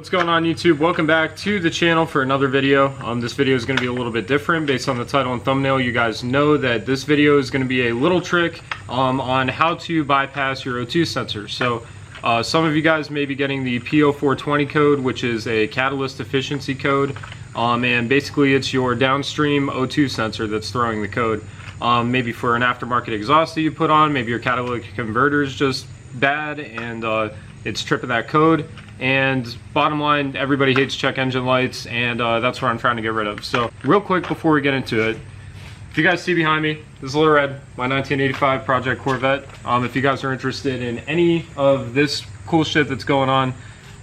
What's going on YouTube? Welcome back to the channel for another video. This video is going to be a little bit different based on the title and thumbnail. You guys know that this video is going to be a little trick on how to bypass your O2 sensor. So some of you guys may be getting the P0420 code, which is a catalyst efficiency code, and basically it's your downstream O2 sensor that's throwing the code. Maybe for an aftermarket exhaust that you put on, maybe your catalytic converter is just bad and it's tripping that code. And bottom line, everybody hates check engine lights, and that's what I'm trying to get rid of. So real quick before we get into it, if you guys see behind me, this is Little Red, my 1985 Project Corvette. If you guys are interested in any of this cool shit that's going on,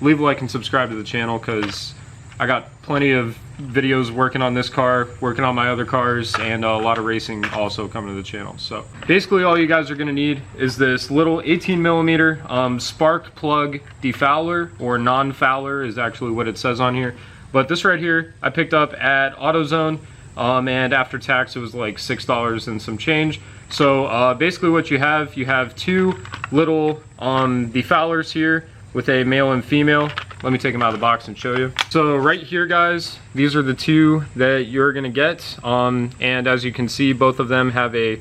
leave a like and subscribe to the channel, because I got plenty of videos working on this car, working on my other cars, and a lot of racing also coming to the channel. So basically all you guys are going to need is this little 18mm spark plug defouler, or non-fouler is actually what it says on here. But this right here I picked up at AutoZone, and after tax it was like $6 and some change. So basically what you have two little defoulers here with a male and female. Let me take them out of the box and show you. So right here, guys, these are the two that you're gonna get. And as you can see, both of them have a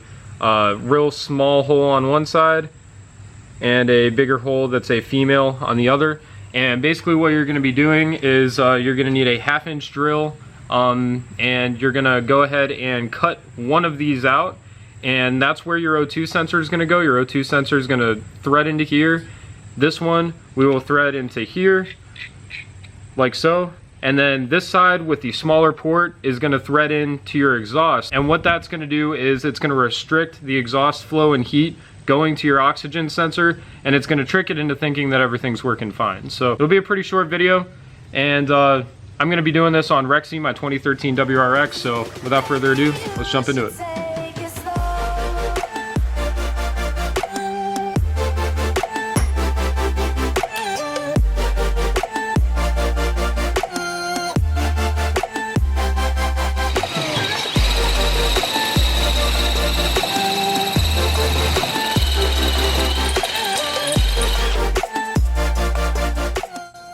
real small hole on one side and a bigger hole that's a female on the other. And basically what you're gonna be doing is you're gonna need a 1/2 inch drill, and you're gonna go ahead and cut one of these out, and that's where your O2 sensor is gonna go. Your O2 sensor is gonna thread into here. This one we will thread into here, like so, and then this side with the smaller port is going to thread into your exhaust. And what that's going to do is it's going to restrict the exhaust flow and heat going to your oxygen sensor, and it's going to trick it into thinking that everything's working fine. So it'll be a pretty short video, and I'm going to be doing this on Rexy, my 2013 WRX. So without further ado, let's jump into it.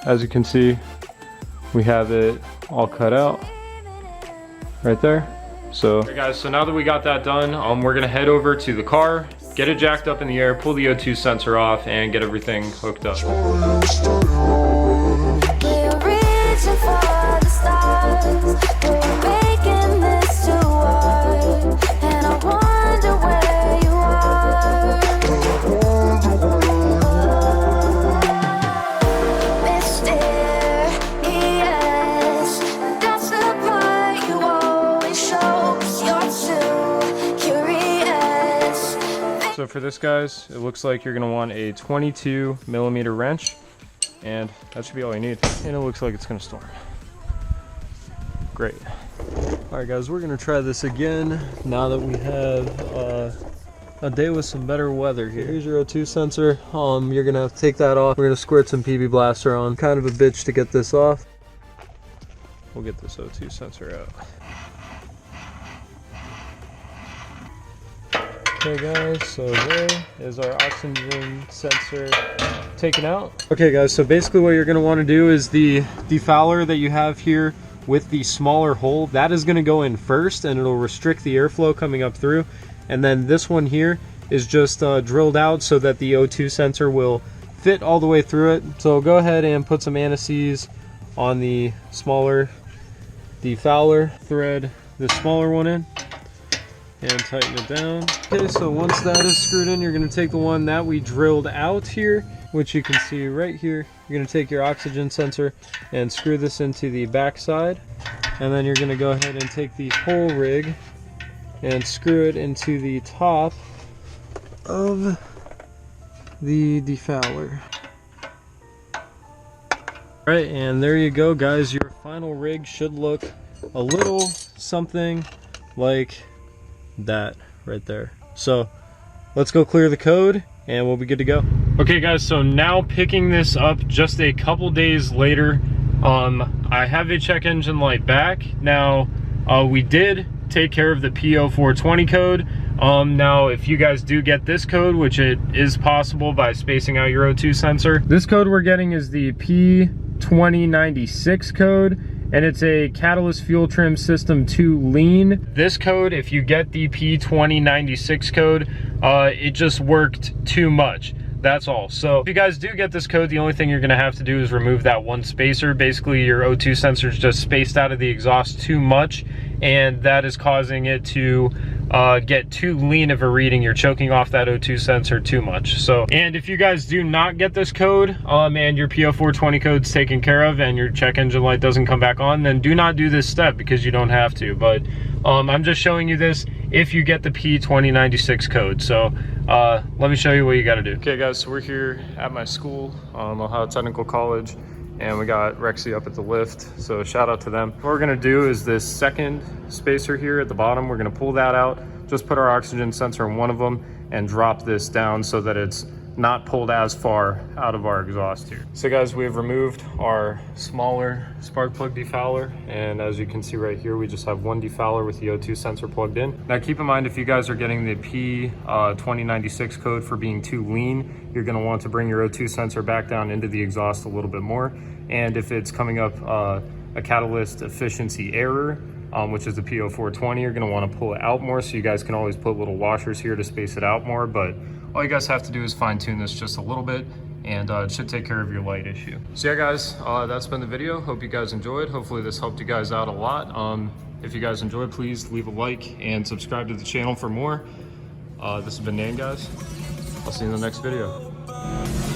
As you can see, we have it all cut out right there. So, hey guys, so now that we got that done, we're gonna head over to the car, get it jacked up in the air, pull the O2 sensor off, and get everything hooked up. So for this, guys, it looks like you're gonna want a 22mm wrench, and that should be all you need. And it looks like it's gonna storm. Great. All right, guys, we're gonna try this again now that we have a day with some better weather here. Here's your O2 sensor. You're gonna have to take that off. We're gonna squirt some PB Blaster on. Kind of a bitch to get this off. We'll get this O2 sensor out. Okay guys, so there is our oxygen sensor taken out. Okay guys, so basically what you're going to want to do is the defouler that you have here with the smaller hole, that is going to go in first, and it'll restrict the airflow coming up through. And then this one here is just drilled out so that the O2 sensor will fit all the way through it. So go ahead and put some anti-seize on the smaller defouler, thread the smaller one in, and tighten it down. Okay, so once that is screwed in, you're going to take the one that we drilled out here, which you can see right here. You're going to take your oxygen sensor and screw this into the back side, and then you're going to go ahead and take the whole rig and screw it into the top of the defouler. Alright, and there you go, guys. Your final rig should look a little something like that right there. So let's go clear the code and we'll be good to go. Okay guys, so now picking this up just a couple days later, I have a check engine light back. Now we did take care of the P0420 code. Now if you guys do get this code, which it is possible by spacing out your O2 sensor, this code we're getting is the P2096. P2096 code, and it's a catalyst fuel trim system 2 lean. This code, if you get the P2096 code, it just worked too much. That's all. So if you guys do get this code, the only thing you're gonna have to do is remove that one spacer. Basically, your O2 sensor is just spaced out of the exhaust too much, and that is causing it to get too lean of a reading. You're choking off that O2 sensor too much. So, and if you guys do not get this code, and your P0420 code's taken care of and your check engine light doesn't come back on, then do not do this step because you don't have to. But I'm just showing you this if you get the P2096 code. So let me show you what you got to do. Okay guys, so we're here at my school, Ohio Technical College, and we got Rexy up at the lift, so shout out to them. What we're gonna do is this second spacer here at the bottom, we're gonna pull that out, just put our oxygen sensor in one of them and drop this down so that it's not pulled as far out of our exhaust here. So guys, we have removed our smaller spark plug defouler, and as you can see right here, we just have one defouler with the O2 sensor plugged in. Now keep in mind, if you guys are getting the P2096 code for being too lean, you're gonna want to bring your O2 sensor back down into the exhaust a little bit more. And if it's coming up a catalyst efficiency error, which is the P0420, you're gonna wanna pull it out more, so you guys can always put little washers here to space it out more, but all you guys have to do is fine tune this just a little bit, and it should take care of your light issue. So yeah guys, that's been the video. Hope you guys enjoyed. Hopefully this helped you guys out a lot. If you guys enjoyed, please leave a like and subscribe to the channel for more. This has been Nan, guys. I'll see you in the next video.